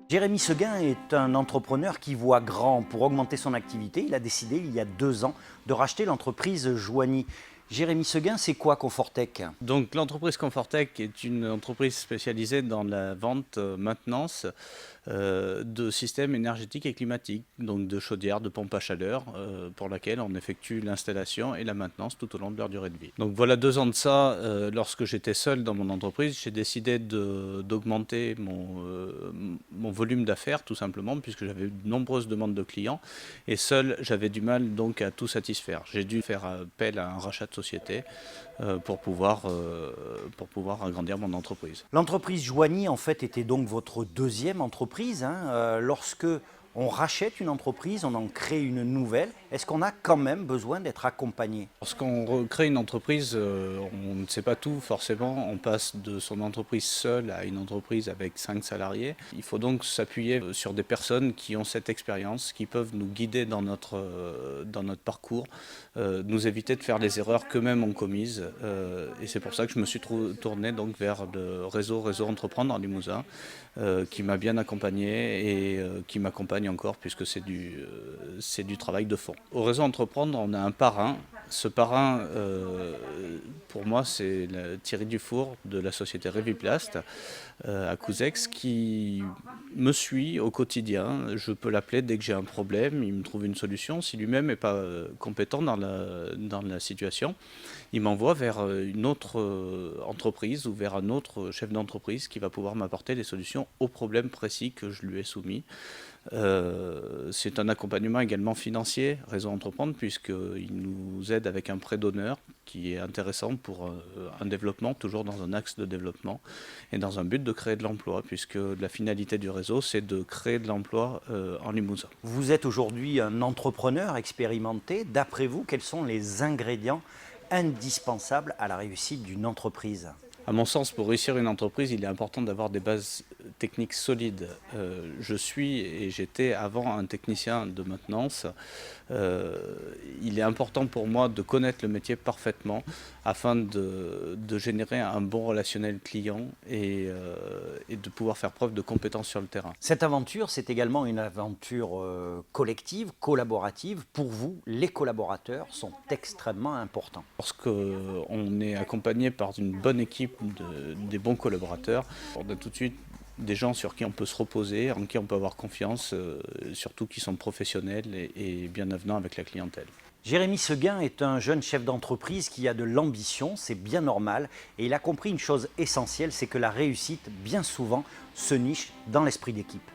Jérémy Seguin est un entrepreneur qui voit grand. Pour augmenter son activité, il a décidé il y a 2 ans de racheter l'entreprise Joigny. Jérémy Seguin, c'est quoi Confortech? Donc l'entreprise Confortech est une entreprise spécialisée dans la vente, maintenance de systèmes énergétiques et climatiques, donc de chaudières, de pompes à chaleur, pour laquelle on effectue l'installation et la maintenance tout au long de leur durée de vie. Donc voilà 2 ans de ça, lorsque j'étais seul dans mon entreprise, j'ai décidé d'augmenter mon volume d'affaires tout simplement, puisque j'avais de nombreuses demandes de clients et seul j'avais du mal donc à tout satisfaire. J'ai dû faire appel à un rachat de société pour pouvoir agrandir mon entreprise. L'entreprise Joigny, en fait, était donc votre deuxième entreprise, hein. Lorsque on rachète une entreprise, on en crée une nouvelle. Est-ce qu'on a quand même besoin d'être accompagné? Lorsqu'on crée une entreprise, on ne sait pas tout forcément. On passe de son entreprise seule à une entreprise avec 5 salariés. Il faut donc s'appuyer sur des personnes qui ont cette expérience, qui peuvent nous guider dans notre parcours, nous éviter de faire les erreurs qu'eux-mêmes ont commises. Et c'est pour ça que je me suis tourné donc vers le réseau Entreprendre en Limousin, qui m'a bien accompagné et qui m'accompagne encore puisque c'est du travail de fond. Au réseau Entreprendre, on a un parrain. Ce parrain, pour moi, c'est Thierry Dufour de la société Reviplast à Couzex qui me suit au quotidien. Je peux l'appeler dès que j'ai un problème, il me trouve une solution. Si lui-même n'est pas compétent dans la situation, il m'envoie vers une autre entreprise ou vers un autre chef d'entreprise qui va pouvoir m'apporter des solutions aux problèmes précis que je lui ai soumis. C'est un accompagnement également financier, Réseau Entreprendre, puisqu'il nous aide avec un prêt d'honneur qui est intéressant pour un développement, toujours dans un axe de développement et dans un but de créer de l'emploi, puisque la finalité du réseau, c'est de créer de l'emploi en Limousin. Vous êtes aujourd'hui un entrepreneur expérimenté. D'après vous, quels sont les ingrédients indispensables à la réussite d'une entreprise? À mon sens, pour réussir une entreprise, il est important d'avoir des bases techniques solides. Je suis et j'étais avant un technicien de maintenance. Il est important pour moi de connaître le métier parfaitement afin de générer un bon relationnel client et de pouvoir faire preuve de compétences sur le terrain. Cette aventure, c'est également une aventure collective, collaborative. Pour vous, les collaborateurs sont extrêmement importants. Lorsqu'on est accompagné par une bonne équipe, des bons collaborateurs, on a tout de suite des gens sur qui on peut se reposer, en qui on peut avoir confiance, surtout qui sont professionnels et bien avenants avec la clientèle. Jérémy Seguin est un jeune chef d'entreprise qui a de l'ambition, c'est bien normal, et il a compris une chose essentielle, c'est que la réussite, bien souvent, se niche dans l'esprit d'équipe.